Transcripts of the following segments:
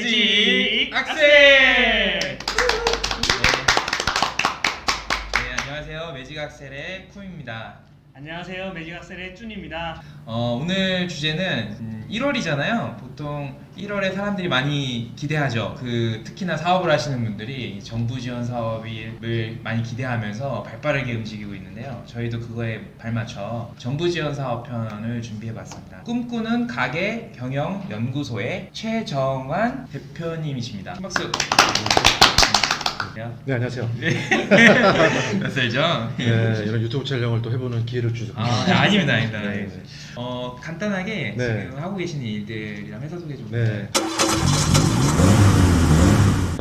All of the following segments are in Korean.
매직 악셀! 네, 안녕하세요. 매직 악셀의 쿰입니다. 안녕하세요. 매직악셀의 쭌입니다. 오늘 주제는 1월이잖아요. 보통 1월에 사람들이 많이 기대하죠. 특히나 사업을 하시는 분들이 정부 지원 사업을 많이 기대하면서 발빠르게 움직이고 있는데요. 저희도 그거에 발맞춰 정부 지원 사업 편을 준비해봤습니다. 꿈꾸는 가게 경영 연구소의 최정환 대표님이십니다. 한 박수. 네, 안녕하세요. 몇 살죠? 네, 이런 유튜브 촬영을 또 해보는 기회를 주셔서 아닙니다. 네. 간단하게 네. 지금 하고 계시는 일들이랑 회사 소개 좀 네.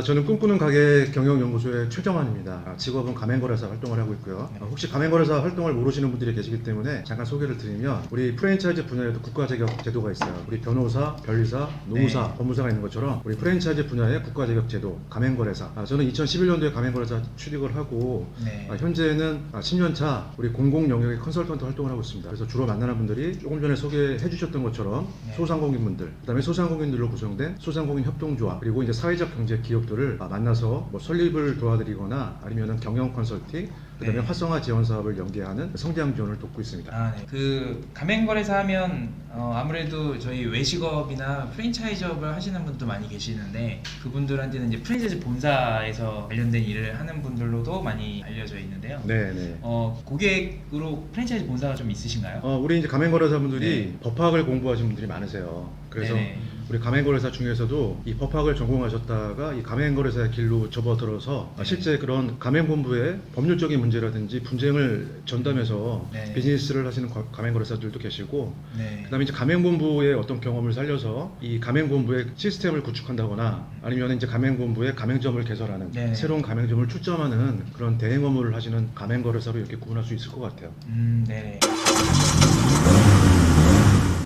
저는 꿈꾸는 가게 경영연구소의 최정환입니다. 직업은 가맹거래사 활동을 하고 있고요. 네. 혹시 가맹거래사 활동을 모르시는 분들이 계시기 때문에 잠깐 소개를 드리면, 우리 프랜차이즈 분야에도 국가 자격 제도가 있어요. 우리 변호사, 변리사, 노무사, 네. 법무사가 있는 것처럼 우리 프랜차이즈 분야에 국가 자격 제도, 가맹거래사. 저는 2011년도에 가맹거래사 취직을 하고 네. 현재는 10년 차 우리 공공 영역의 컨설턴트 활동을 하고 있습니다. 그래서 주로 만나는 분들이 조금 전에 소개해 주셨던 것처럼 네. 소상공인분들, 그다음에 소상공인들로 구성된 소상공인 협동조합, 그리고 이제 사회적 경제 기업들을 만나서 뭐 설립을 도와드리거나 아니면은 경영 컨설팅, 그다음에 네. 활성화 지원 사업을 연계하는 성장 지원을 돕고 있습니다. 네. 가맹거래사 하면 아무래도 저희 외식업이나 프랜차이즈업을 하시는 분도 많이 계시는데, 그분들한테는 이제 프랜차이즈 본사에서 관련된 일을 하는 분들로도 많이 알려져 있는데요. 네. 고객으로 프랜차이즈 본사가 좀 있으신가요? 우리 이제 가맹거래사분들이 네. 법학을 공부하신 분들이 많으세요. 그래서 네네. 우리 가맹거래사 중에서도 이 법학을 전공하셨다가 이 가맹거래사의 길로 접어들어서 실제 그런 가맹본부의 법률적인 문제라든지 분쟁을 전담해서 네. 비즈니스를 하시는 가맹거래사들도 계시고, 네. 그다음에 이제 가맹본부의 어떤 경험을 살려서 이 가맹본부의 시스템을 구축한다거나 아니면 이제 가맹본부의 가맹점을 개설하는 네. 새로운 가맹점을 출점하는 그런 대행 업무를 하시는 가맹거래사로 이렇게 구분할 수 있을 것 같아요. 네네.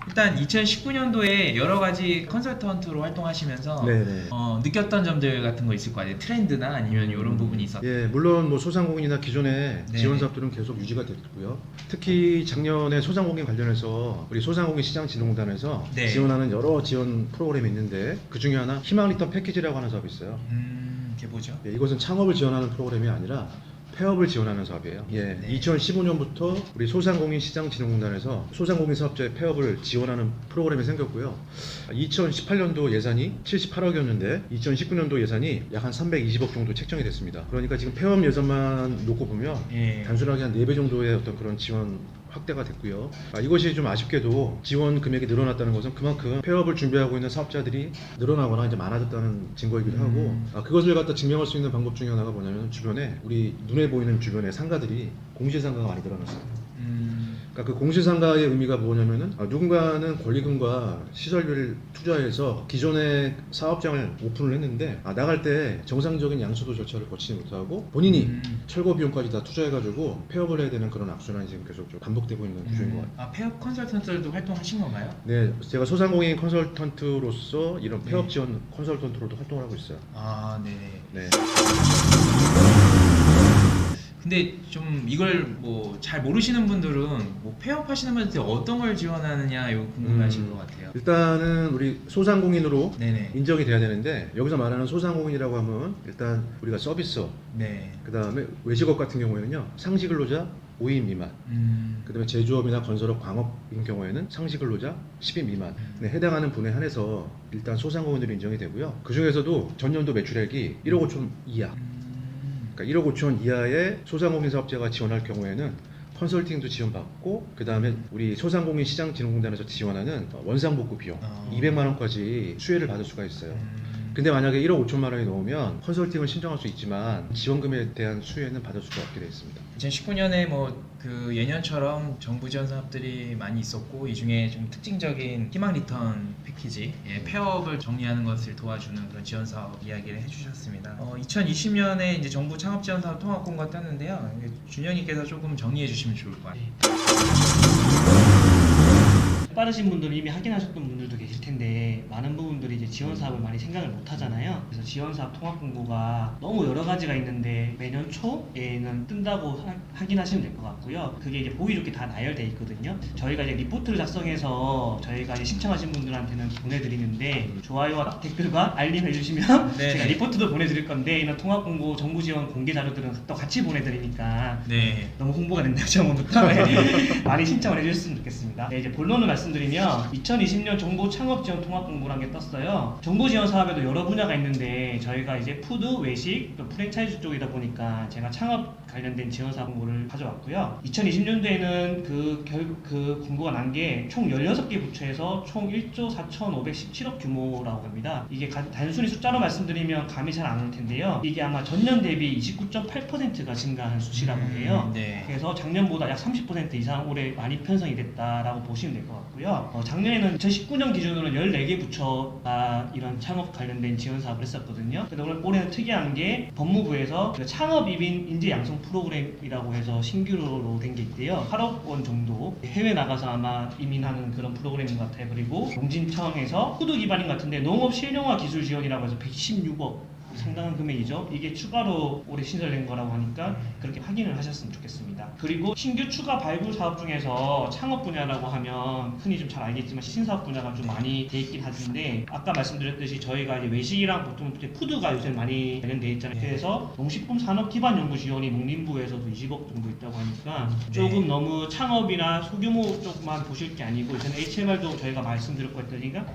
일단 2019년도에 여러 가지 컨설턴트로 활동하시면서 네네. 느꼈던 점들 같은 거 있을 거 아니에요. 트렌드나 아니면 이런 부분이 있었. 예, 물론 뭐 소상공인이나 기존의 네. 지원 사업들은 계속 유지가 됐고요. 특히 작년에 소상공인 관련해서 우리 소상공인 시장진흥공단에서 네. 지원하는 여러 지원 프로그램이 있는데, 그 중에 하나 희망 리턴 패키지라고 하는 사업이 있어요. 그게 뭐죠? 예, 이것은 창업을 지원하는 프로그램이 아니라 폐업을 지원하는 사업이에요. 예, 네. 2015년부터 우리 소상공인 시장진흥공단에서 소상공인 사업자의 폐업을 지원하는 프로그램이 생겼고요. 2018년도 예산이 78억이었는데 2019년도 예산이 약 한 320억 정도 책정이 됐습니다. 그러니까 지금 폐업 예산만 놓고 보면 예. 단순하게 한 4배 정도의 어떤 그런 지원 확대가 됐고요. 이것이 좀 아쉽게도 지원 금액이 늘어났다는 것은 그만큼 폐업을 준비하고 있는 사업자들이 늘어나거나 이제 많아졌다는 증거이기도 하고, 그것을 갖다 증명할 수 있는 방법 중에 하나가 뭐냐면, 주변에 우리 눈에 보이는 주변의 상가들이 공시상가가 많이 늘어났어요. 그러니까 그 공시상가의 의미가 뭐냐면은 누군가는 권리금과 시설비를 투자해서 기존의 사업장을 오픈을 했는데 나갈 때 정상적인 양수도 절차를 거치지 못하고 본인이 철거 비용까지 다 투자해가지고 폐업을 해야 되는 그런 악순환이 지금 계속 좀 반복되고 있는 구조인 것 같아요. 폐업 컨설턴트들도 활동하신 건가요? 네, 제가 소상공인 컨설턴트로서 이런 폐업 네. 지원 컨설턴트로도 활동을 하고 있어요. 네네. 네. 근데 좀 이걸 뭐 잘 모르시는 분들은 뭐 폐업하시는 분한테 어떤 걸 지원하느냐 이거 궁금하실 것 같아요. 일단은 우리 소상공인으로 네네. 인정이 돼야 되는데, 여기서 말하는 소상공인이라고 하면 일단 우리가 서비스업, 네. 그 다음에 외식업 같은 경우에는요, 상시근로자 5인 미만, 그 다음에 제조업이나 건설업, 광업인 경우에는 상시근로자 10인 미만 에 해당하는 분에 한해서 일단 소상공인으로 인정이 되고요. 그 중에서도 전년도 매출액이 1억 5천 이하, 그러니까 1억 5천 이하의 소상공인 사업자가 지원할 경우에는 컨설팅도 지원받고, 그 다음에 우리 소상공인 시장진흥공단에서 지원하는 원상복구 비용 200만 원까지 수혜를 받을 수가 있어요. 근데 만약에 1억 5천만 원이 넘으면 컨설팅을 신청할 수 있지만 지원금에 대한 수혜는 받을 수가 없게 되어 있습니다. 2019년에 뭐 예년처럼 정부 지원 사업들이 많이 있었고, 이 중에 좀 특징적인 희망 리턴 패키지, 폐업을 정리하는 것을 도와주는 그런 지원 사업 이야기를 해주셨습니다. 2020년에 이제 정부 창업 지원 사업 통합공고 땄는데요. 준영님께서 조금 정리해 주시면 좋을 것 같아요. 빠르신 분들은 이미 확인하셨던 분들도 계실 텐데 많은 부분들이 이제 지원 사업을 많이 생각을 못 하잖아요. 그래서 지원 사업 통합 공고가 너무 여러 가지가 있는데 매년 초에는 뜬다고 확인하시면 될 것 같고요. 그게 이제 보기 좋게 다 나열돼 있거든요. 저희가 이제 리포트를 작성해서 저희가 이제 신청하신 분들한테는 보내드리는데 좋아요와 댓글과 알림 해주시면 네. 제가 리포트도 보내드릴 건데 이런 통합 공고 정부 지원 공개 자료들은 또 같이 보내드리니까 네. 너무 홍보가 됐네요. 처음부터 네. 많이 신청을 해주셨으면 좋겠습니다. 네, 이제 본론을 말씀드리면 2020년 정부 창업 지원 통합 공고라는 게 떴어요. 정부 지원 사업에도 여러 분야가 있는데 저희가 이제 푸드, 외식, 또 프랜차이즈 쪽이다 보니까 제가 창업 관련된 지원 사업 공고를 가져왔고요. 2020년도에는 그 공고가 난 게 총 16개 부처에서 총 1조 4,517억 규모라고 합니다. 이게 단순히 숫자로 말씀드리면 감이 잘 안 올 텐데요. 이게 아마 전년 대비 29.8%가 증가한 수치라고 해요. 네. 그래서 작년보다 약 30% 이상 올해 많이 편성이 됐다라고 보시면 될 것 같고요. 작년에는 2019년 기준으로는 14개 부처가 이런 창업 관련된 지원 사업을 했었거든요. 근데 올해는 특이한 게 법무부에서 그 창업 이민 인재 양성 프로그램이라고 해서 신규로 된 게 있대요. 8억 원 정도 해외 나가서 아마 이민하는 그런 프로그램인 것 같아요. 그리고 농진청에서 푸드 기반인 것 같은데 농업 실용화 기술 지원이라고 해서 116억 상당한 금액이죠. 이게 추가로 올해 신설된 거라고 하니까 그렇게 확인을 하셨으면 좋겠습니다. 그리고 신규 추가 발굴 사업 중에서 창업 분야라고 하면 흔히 좀 잘 알겠지만 신사업 분야가 좀 많이 돼 있긴 하던데 아까 말씀드렸듯이 저희가 이제 외식이랑 보통 이제 푸드가 요새 많이 관련돼 있잖아요. 그래서 농식품 산업 기반 연구 지원이 농림부에서도 20억 정도 있다고 하니까 조금 너무 창업이나 소규모 쪽만 보실 게 아니고 저는 HMR도 저희가 말씀드렸고 했더니까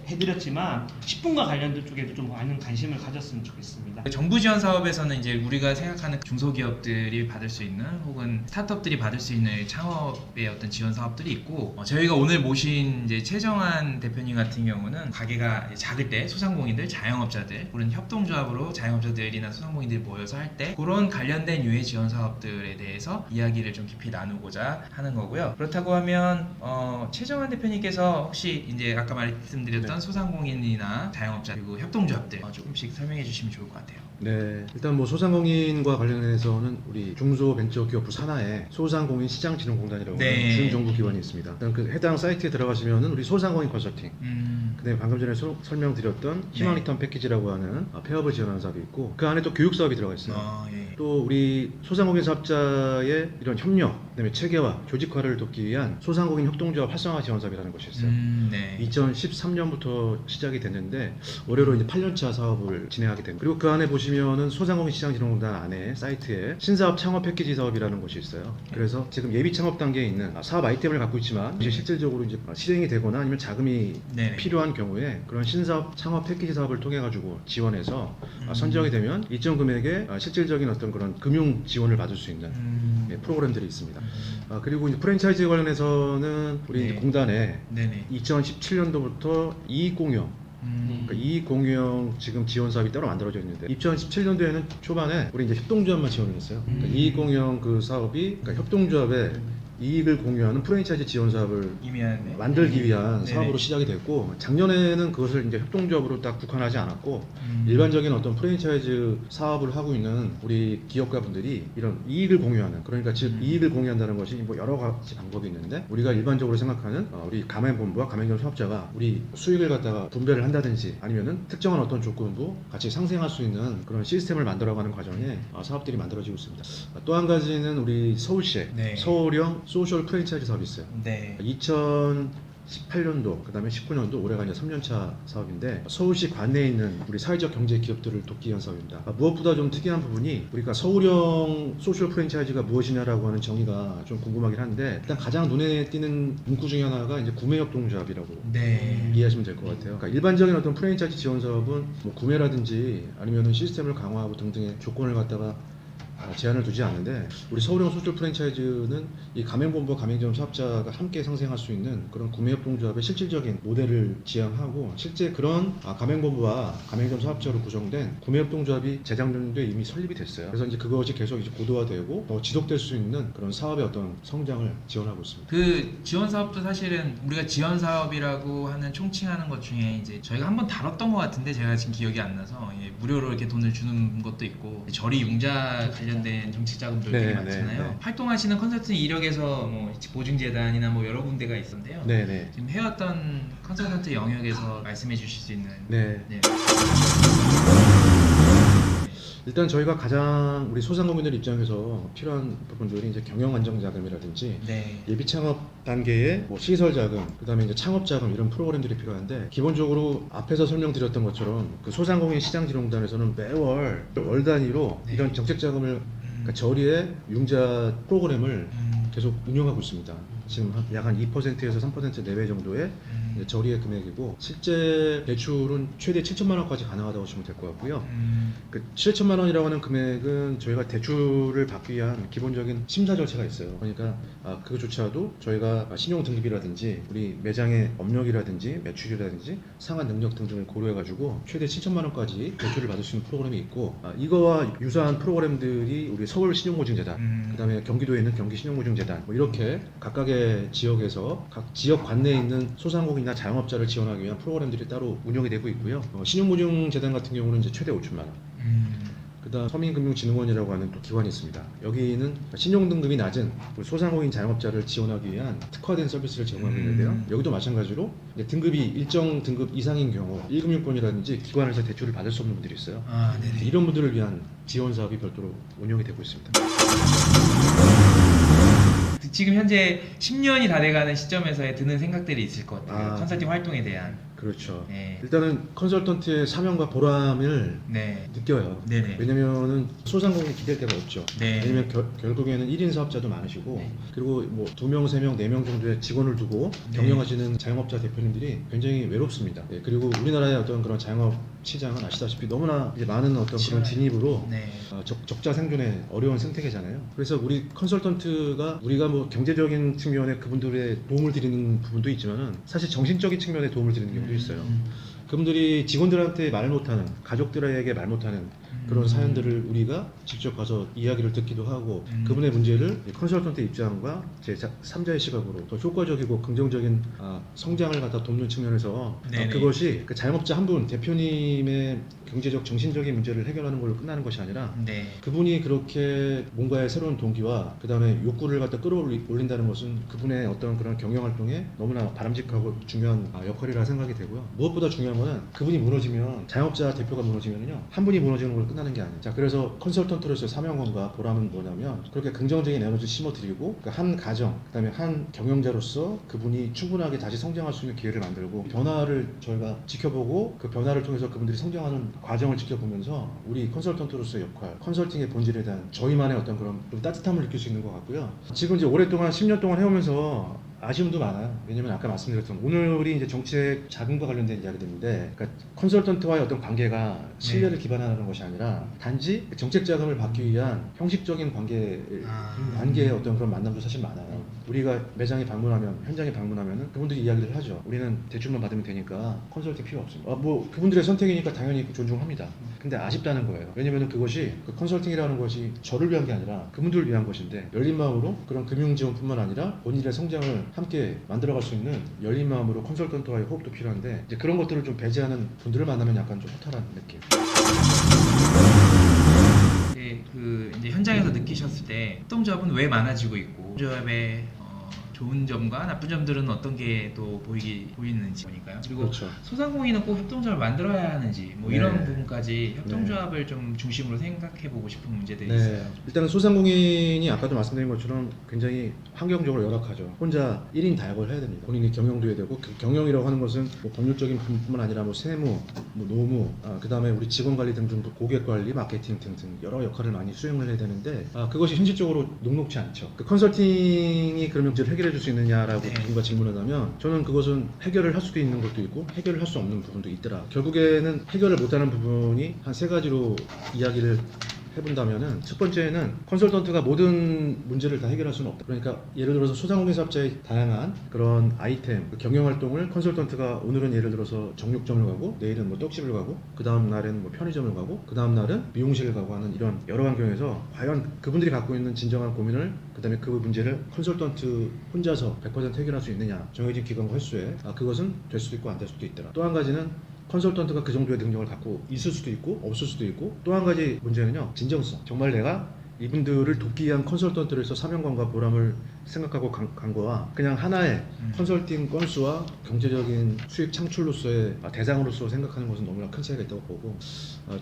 해드렸지만 식품과 관련된 쪽에도 좀 많은 관심을 가졌으면 좋겠습니다. 정부 지원 사업에서는 이제 우리가 생각하는 중소기업들이 받을 수 있는 혹은 스타트업들이 받을 수 있는 창업의 어떤 지원 사업들이 있고 저희가 오늘 모신 이제 최정환 대표님 같은 경우는 가게가 작을 때 소상공인들, 자영업자들 그런 협동조합으로 자영업자들이나 소상공인들이 모여서 할 때 그런 관련된 유해 지원 사업들에 대해서 이야기를 좀 깊이 나누고자 하는 거고요. 그렇다고 하면 최정환 대표님께서 혹시 이제 아까 말씀드렸던 소상공인이나 자영업자 그리고 협동조합들 조금씩 설명해 주시면 좋을 것 같아요. 네, 일단 뭐 소상공인과 관련해서는 우리 중소벤처기업부 산하에 소상공인 시장진흥공단이라고 네. 하는 준정부 기관이 있습니다. 일단 그 해당 사이트에 들어가시면은 우리 소상공인 컨설팅, 그다음에 방금 전에 설명드렸던 희망 리턴 패키지라고 하는 폐업을 지원하는 사업이 있고 그 안에 또 교육 사업이 들어가 있어요. 예. 또 우리 소상공인 사업자의 이런 협력, 그다음에 체계화, 조직화를 돕기 위한 소상공인 협동조합 활성화 지원 사업이라는 것이 있어요. 네. 2013년부터 시작이 됐는데 올해로 이제 8년차 사업을 진행하게 됩니다. 그리고 그 안에 보시면은 소상공인 시장진흥공단 안에 사이트에 신사업 창업 패키지 사업이라는 것이 있어요. 그래서 지금 예비 창업 단계에 있는 사업 아이템을 갖고 있지만 이제 실질적으로 이제 실행이 되거나 아니면 자금이 네네. 필요한 경우에 그런 신사업 창업 패키지 사업을 통해 가지고 지원해서 선정이 되면 일정 금액의 실질적인 어떤 그런 금융 지원을 받을 수 있는 프로그램들이 있습니다. 그리고 이제 프랜차이즈 관련해서는 우리 네. 이제 공단에 네네. 2017년도부터 이익공유 그러니까 이익공유형 지금 지원 사업이 따로 만들어져 있는데 2017년도에는 초반에 우리 이제 협동조합만 지원을 했어요. 그러니까 이익공유형 그 사업이 그러니까 협동조합의 이익을 공유하는 프랜차이즈 지원 사업을 이미한 만들기 위한 네네. 사업으로 시작이 됐고 작년에는 그것을 이제 협동조합으로 딱 국한하지 않았고 일반적인 어떤 프랜차이즈 사업을 하고 있는 우리 기업가 분들이 이런 이익을 공유하는 그러니까 즉 이익을 공유한다는 것이 뭐 여러 가지 방법이 있는데 우리가 일반적으로 생각하는 우리 가맹본부와 가맹점 사업자가 우리 수익을 갖다가 분배를 한다든지 아니면은 특정한 어떤 조건부 같이 상생할 수 있는 그런 시스템을 만들어가는 과정에 사업들이 만들어지고 있습니다. 또 한 가지는 우리 서울시에 네. 서울형 소셜 프랜차이즈 사업이 있어요. 네. 2018년도, 그 다음에 19년도, 올해가 이제 3년차 사업인데 서울시 관내에 있는 우리 사회적 경제 기업들을 돕기 위한 사업입니다. 무엇보다 좀 특이한 부분이 우리가 서울형 소셜 프랜차이즈가 무엇이냐라고 하는 정의가 좀 궁금하긴 한데 일단 가장 눈에 띄는 문구 중에 하나가 이제 구매협동조합이라고 네. 이해하시면 될 것 같아요. 그러니까 일반적인 어떤 프랜차이즈 지원 사업은 뭐 구매라든지 아니면은 시스템을 강화하고 등등의 조건을 갖다가 제한을 두지 않는데 우리 서울형 소셜 프랜차이즈는 이 가맹본부와 가맹점 사업자가 함께 상생할 수 있는 그런 구매협동조합의 실질적인 모델을 지향하고 실제 그런 가맹본부와 가맹점 사업자로 구성된 구매협동조합이 재작년도에 이미 설립이 됐어요. 그래서 이제 그것이 계속 이제 고도화되고 더 지속될 수 있는 그런 사업의 어떤 성장을 지원하고 있습니다. 그 지원 사업도 사실은 우리가 지원 사업이라고 하는 총칭하는 것 중에 이제 저희가 한번 다뤘던 것 같은데 제가 지금 기억이 안 나서 무료로 이렇게 돈을 주는 것도 있고 저리 융자 관련 관련된 정책 자금들 네, 되게 네, 많잖아요. 네. 활동하시는 컨설팅 이력에서 뭐 보증재단이나 뭐 여러 군데가 있었는데요. 네네. 지금 해왔던 컨설턴트 영역에서 말씀해 주실 수 있는 네. 네. 일단 저희가 가장 우리 소상공인들 입장에서 필요한 부분들이 이제 경영 안정 자금이라든지 네. 예비 창업 단계의 뭐 시설 자금, 그다음에 이제 창업 자금 이런 프로그램들이 필요한데 기본적으로 앞에서 설명드렸던 것처럼 그 소상공인 시장진흥단에서는 매월 월 단위로 네. 이런 정책 자금을 그러니까 저리의 융자 프로그램을 음. 계속 운영하고 있습니다. 지금 약 한 2%에서 3% 내외 정도의 이제 저리의 금액이고 실제 대출은 최대 7천만 원까지 가능하다고 보시면 될 것 같고요. 그 7천만 원이라고 하는 금액은 저희가 대출을 받기 위한 기본적인 심사 절차가 있어요. 그러니까 그것조차도 저희가 신용 등급이라든지 우리 매장의 업력이라든지 매출이라든지 상환 능력 등등을 고려해가지고 최대 7천만 원까지 대출을 받을 수 있는 프로그램이 있고 이거와 유사한 프로그램들이 우리 서울 신용보증재단, 그다음에 경기도에 있는 경기신용보증재단 뭐 이렇게 각각의 지역에서 각 지역 관내에 있는 소상공인이나 자영업자를 지원하기 위한 프로그램들이 따로 운영이 되고 있고요. 신용보증재단 같은 경우는 이제 최대 5천만 원. 그다음 서민금융진흥원이라고 하는 또 기관이 있습니다. 여기는 신용 등급이 낮은 우리 소상공인 자영업자를 지원하기 위한 특화된 서비스를 제공하고 있는데요. 여기도 마찬가지로 이제 등급이 일정 등급 이상인 경우 1금융권이라든지 기관에서 대출을 받을 수 없는 분들이 있어요. 네네. 이런 분들을 위한 지원 사업이 별도로 운영이 되고 있습니다. 지금 현재 10년이 다 돼가는 시점에서 드는 생각들이 있을 것 같아요. 아. 컨설팅 활동에 대한. 그렇죠. 네. 일단은 컨설턴트의 사명과 보람을 네. 느껴요. 네네. 왜냐면은 소상공인 기댈 데가 없죠. 네. 왜냐면 결국에는 1인 사업자도 많으시고 네. 그리고 뭐 2명, 3명, 4명 정도의 직원을 두고 네. 경영하시는 자영업자 대표님들이 굉장히 외롭습니다. 네, 그리고 우리나라의 어떤 그런 자영업 시장은 아시다시피 너무나 이제 많은 어떤 그런 치열해요. 진입으로 네. 적자 생존의 어려운 생태계잖아요. 그래서 우리 컨설턴트가 우리가 뭐 경제적인 측면에 그분들의 도움을 드리는 부분도 있지만은 사실 정신적인 측면에 도움을 드리는 경우도 있어요. 그분들이 직원들한테 말 못하는, 가족들에게 말 못하는 그런 사연들을 우리가 직접 가서 이야기를 듣기도 하고 그분의 문제를 컨설턴트 입장과 제 3자의 시각으로 더 효과적이고 긍정적인 성장을 갖다 돕는 측면에서 네네. 그것이 그 자영업자 한 분 대표님의 경제적 정신적인 문제를 해결하는 걸로 끝나는 것이 아니라 네. 그분이 그렇게 뭔가의 새로운 동기와 그 다음에 욕구를 갖다 끌어올린다는 것은 그분의 어떤 그런 경영 활동에 너무나 바람직하고 중요한 역할이라 생각이 되고요. 무엇보다 중요한 거는 그분이 무너지면 자영업자 대표가 무너지면요 한 분이 무너지는 걸로 끝나는 게 아니에요. 자, 그래서 컨설턴트로서의 사명감과 보람은 뭐냐면 그렇게 긍정적인 에너지를 심어드리고 그 한 가정, 그 다음에 한 경영자로서 그분이 충분하게 다시 성장할 수 있는 기회를 만들고 변화를 저희가 지켜보고 그 변화를 통해서 그분들이 성장하는 과정을 지켜보면서 우리 컨설턴트로서의 역할, 컨설팅의 본질에 대한 저희만의 어떤 그런 좀 따뜻함을 느낄 수 있는 것 같고요. 지금 이제 오랫동안 10년 동안 해오면서 아쉬움도 많아요. 왜냐면 아까 말씀드렸던 오늘이 이제 정책 자금과 관련된 이야기들인데, 그러니까 컨설턴트와의 어떤 관계가 신뢰를 기반하는 것이 아니라 단지 정책 자금을 받기 위한 형식적인 관계의 어떤 그런 만남도 사실 많아요. 우리가 매장에 방문하면, 현장에 방문하면은 그분들이 이야기를 하죠. 우리는 대출만 받으면 되니까 컨설팅 필요 없습니다. 뭐 그분들의 선택이니까 당연히 존중합니다. 근데 아쉽다는 거예요. 왜냐면 그것이 그 컨설팅이라는 것이 저를 위한 게 아니라 그분들을 위한 것인데 열린 마음으로 그런 금융 지원뿐만 아니라 본인의 성장을 함께 만들어갈 수 있는 열린 마음으로 컨설턴트와의 호흡도 필요한데 이제 그런 것들을 좀 배제하는 분들을 만나면 약간 좀 허탈한 느낌. 네, 그 이제 현장에서 느끼셨을 때 협동조합은 왜 많아지고 있고 조합의 좋은 점과 나쁜 점들은 어떤 게 또 보이는지 보니까요. 그리고 그렇죠. 소상공인은 꼭 협동조합을 만들어야 하는지 뭐 네. 이런 부분까지 협동조합을 좀 중심으로 생각해보고 싶은 문제들이 네. 있어요. 일단은 소상공인이 아까도 말씀드린 것처럼 굉장히 환경적으로 열악하죠. 혼자 1인 다역을 해야 됩니다. 본인이 경영도 해야 되고 그 경영이라고 하는 것은 뭐 법률적인 부분뿐만 아니라 뭐 세무, 뭐 노무, 그 다음에 우리 직원 관리 등등 고객 관리, 마케팅 등등 여러 역할을 많이 수행을 해야 되는데 그것이 현실적으로 녹록지 않죠. 그 컨설팅이 그런 문제를 해결해 줄 수 있느냐라고 네. 누군가 질문한다면 저는 그것은 해결을 할 수도 있는 것도 있고 해결을 할 수 없는 부분도 있더라. 결국에는 해결을 못하는 부분이 한 3가지로 이야기를 해본다면은 첫 번째는 컨설턴트가 모든 문제를 다 해결할 수는 없다. 그러니까 예를 들어서 소상공인 사업자의 다양한 그런 아이템, 경영 활동을 컨설턴트가 오늘은 예를 들어서 정육점을 가고 내일은 뭐 떡집을 가고 그 다음 날에는 뭐 편의점을 가고 그 다음 날은 미용실을 가고 하는 이런 여러 환경에서 과연 그분들이 갖고 있는 진정한 고민을 그 다음에 그 문제를 컨설턴트 혼자서 100% 해결할 수 있느냐 정해진 기관과 횟수에 그것은 될 수도 있고 안 될 수도 있더라. 또 한 가지는 컨설턴트가 그 정도의 능력을 갖고 있을 수도 있고 없을 수도 있고 또 한 가지 문제는요 진정성. 정말 내가 이분들을 돕기 위한 컨설턴트로서 사명감과 보람을 생각하고 간 거와 그냥 하나의 컨설팅 건수와 경제적인 수익 창출로서의 대상으로서 생각하는 것은 너무나 큰 차이가 있다고 보고,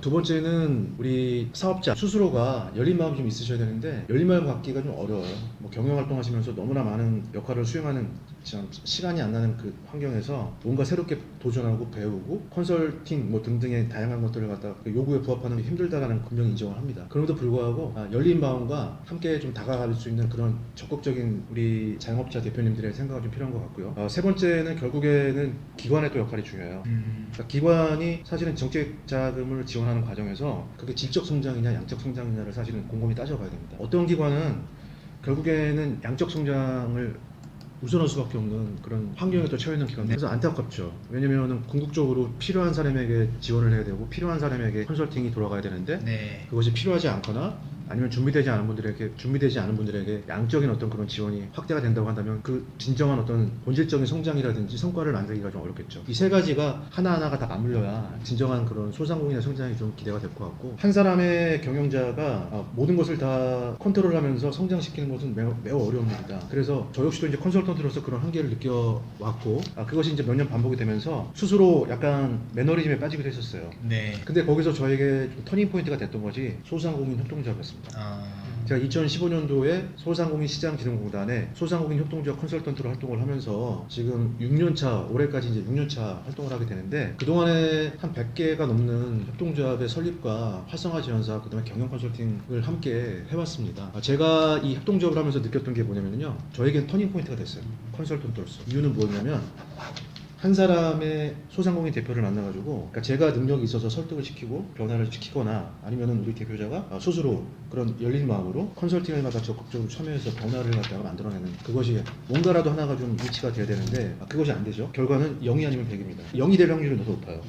두 번째는 우리 사업자 스스로가 열린 마음이 좀 있으셔야 되는데 열린 마음 갖기가 좀 어려워요. 뭐 경영활동 하시면서 너무나 많은 역할을 수행하는 참 시간이 안 나는 그 환경에서 뭔가 새롭게 도전하고 배우고 컨설팅 뭐 등등의 다양한 것들을 갖다 요구에 부합하는 게 힘들다라는 분명히 인정을 합니다. 그럼에도 불구하고 열린 마음과 함께 좀 다가갈 수 있는 그런 적극적인 우리 자영업자 대표님들의 생각이 좀 필요한 것 같고요. 세 번째는 결국에는 기관의 또 역할이 중요해요. 그러니까 기관이 사실은 정책 자금을 지원하는 과정에서 그게 질적 성장이냐 양적 성장이냐를 사실은 곰곰이 따져봐야 됩니다. 어떤 기관은 결국에는 양적 성장을 우선할 수밖에 없는 그런 환경에 또 처해 있는 기관. 그래서 안타깝죠. 왜냐면은 궁극적으로 필요한 사람에게 지원을 해야 되고 필요한 사람에게 컨설팅이 돌아가야 되는데 네. 그것이 필요하지 않거나 아니면 준비되지 않은 분들에게 양적인 어떤 그런 지원이 확대가 된다고 한다면 그 진정한 어떤 본질적인 성장이라든지 성과를 만들기가 좀 어렵겠죠. 이 세 가지가 하나하나가 다 맞물려야 진정한 그런 소상공인의 성장이 좀 기대가 될 것 같고, 한 사람의 경영자가 모든 것을 다 컨트롤하면서 성장시키는 것은 매우 어려운 일이다. 그래서 저 역시도 이제 컨설턴트로서 그런 한계를 느껴왔고, 그것이 이제 몇 년 반복이 되면서 스스로 약간 매너리즘에 빠지기도 했었어요. 네. 근데 거기서 저에게 좀 터닝 포인트가 됐던 것이 소상공인 협동조합이었습니다. 제가 2015년도에 소상공인시장진흥공단에 소상공인 협동조합 컨설턴트로 활동을 하면서 지금 6년차, 올해까지 이제 6년차 활동을 하게 되는데, 그동안에 한 100개가 넘는 협동조합의 설립과 활성화 지원사, 그 다음에 경영 컨설팅을 함께 해왔습니다. 제가 이 협동조합을 하면서 느꼈던 게 뭐냐면요, 저에겐 터닝 포인트가 됐어요. 컨설턴트로서. 이유는 뭐냐면 한 사람의 소상공인 대표를 만나가지고, 그러니까 제가 능력이 있어서 설득을 시키고 변화를 시키거나 아니면은 우리 대표자가 스스로 그런 열린 마음으로 컨설팅을 갖다 적극적으로 참여해서 변화를 갖다가 만들어내는, 그것이 뭔가라도 하나가 좀 일치가 돼야 되는데 그것이 안 되죠. 결과는 0이 아니면 100입니다. 0이 될 확률이 더 높아요.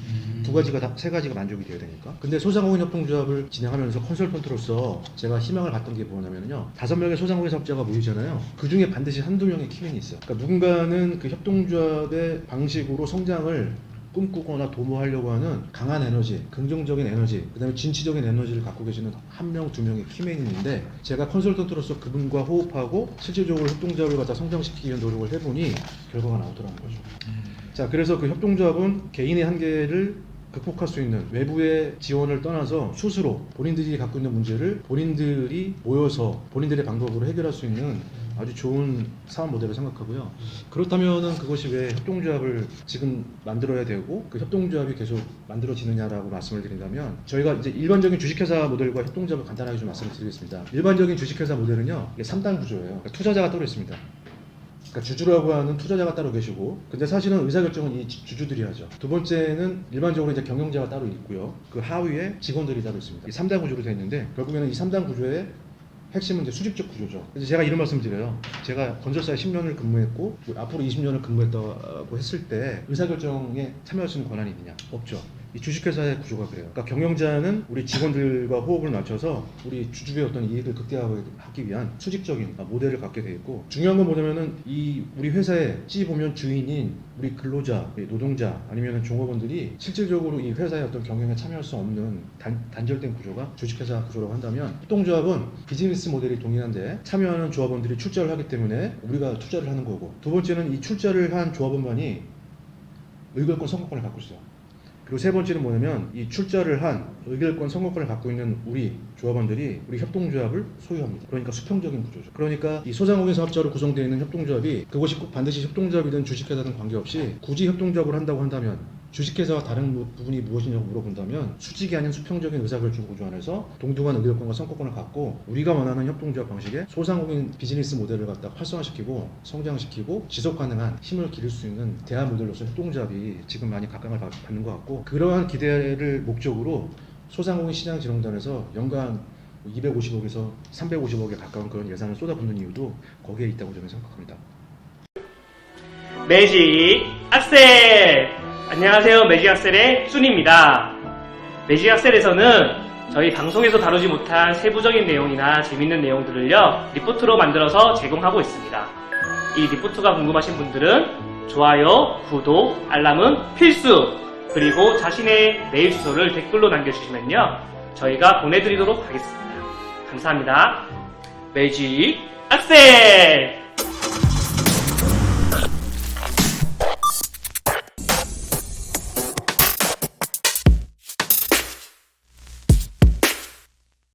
세 가지가 만족이 돼야 되니까. 근데 소상공인 협동조합을 진행하면서 컨설턴트로서 제가 희망을 봤던 게 뭐냐면요, 5명의 소상공인 사업자가 모이잖아요. 그 중에 반드시 한두 명의 키맨이 있어요. 그러니까 누군가는 그 협동조합의 방식으로 성장을 꿈꾸거나 도모하려고 하는 강한 에너지, 긍정적인 에너지, 그 다음에 진취적인 에너지를 갖고 계시는 한 명, 두 명의 키맨이 있는데, 제가 컨설턴트로서 그분과 호흡하고 실질적으로 협동조합을 갖다 성장시키기 위한 노력을 해보니 결과가 나오더라는 거죠. 자, 그래서 그 협동조합은 개인의 한계를 극복할 수 있는 외부의 지원을 떠나서 스스로 본인들이 갖고 있는 문제를 본인들이 모여서 본인들의 방법으로 해결할 수 있는 아주 좋은 사업 모델을 생각하고요. 그렇다면은 그것이 왜 협동조합을 지금 만들어야 되고 그 협동조합이 계속 만들어지느냐라고 말씀을 드린다면, 저희가 이제 일반적인 주식회사 모델과 협동조합을 간단하게 좀 말씀을 드리겠습니다. 일반적인 주식회사 모델은요, 이게 3단 구조예요. 그러니까 투자자가 따로 있습니다. 그러니까 주주라고 하는 투자자가 따로 계시고, 근데 사실은 의사결정은 이 주주들이 하죠. 두 번째는 일반적으로 이제 경영자가 따로 있고요. 그 하위에 직원들이 따로 있습니다. 이 3단 구조로 되어 있는데, 결국에는 이 3단 구조의 핵심은 이제 수직적 구조죠. 그래서 제가 이런 말씀 드려요. 제가 건설사에 10년을 근무했고 앞으로 20년을 근무했다고 했을 때 의사결정에 참여할 수 있는 권한이 있느냐? 없죠. 이 주식회사의 구조가 그래요. 그러니까 경영자는 우리 직원들과 호흡을 맞춰서 우리 주주의 어떤 이익을 극대화하기 위한 수직적인 모델을 갖게 돼 있고, 중요한 건 뭐냐면은 이 우리 회사에 찌 보면 주인인 우리 근로자, 노동자 아니면 종업원들이 실질적으로 이 회사의 어떤 경영에 참여할 수 없는 단절된 구조가 주식회사 구조라고 한다면, 협동조합은 비즈니스 모델이 동일한데 참여하는 조합원들이 출자를 하기 때문에 우리가 투자를 하는 거고, 두 번째는 이 출자를 한 조합원만이 의결권 선거권을 갖고 있어요. 그리고 세 번째는 뭐냐면 이 출자를 한 의결권 선거권을 갖고 있는 우리 조합원들이 우리 협동조합을 소유합니다. 그러니까 수평적인 구조죠. 그러니까 이 소상공인 사업자로 구성되어 있는 협동조합이, 그것이 꼭 반드시 협동조합이든 주식회사든 관계없이 굳이 협동조합을 한다고 한다면 주식회사와 다른 부분이 무엇이냐고 물어본다면 수직이 아닌 수평적인 의사결정 구조 안에서 동등한 의결권과 선거권을 갖고 우리가 원하는 협동조합 방식의 소상공인 비즈니스 모델을 갖다 활성화시키고 성장시키고 지속가능한 힘을 기를 수 있는 대안 모델로서 협동조합이 지금 많이 각광을 받는 것 같고, 그러한 기대를 목적으로 소상공인 시장진흥단에서 연간 250억에서 350억에 가까운 그런 예산을 쏟아붓는 이유도 거기에 있다고 저는 생각합니다. 매직 악셀! 안녕하세요. 매직 악셀의 순입니다. 매직 악셀에서는 저희 방송에서 다루지 못한 세부적인 내용이나 재밌는 내용들을요, 리포트로 만들어서 제공하고 있습니다. 이 리포트가 궁금하신 분들은 좋아요, 구독, 알람은 필수! 그리고 자신의 메일 주소를 댓글로 남겨주시면요, 저희가 보내드리도록 하겠습니다. 감사합니다. 매직 악셀!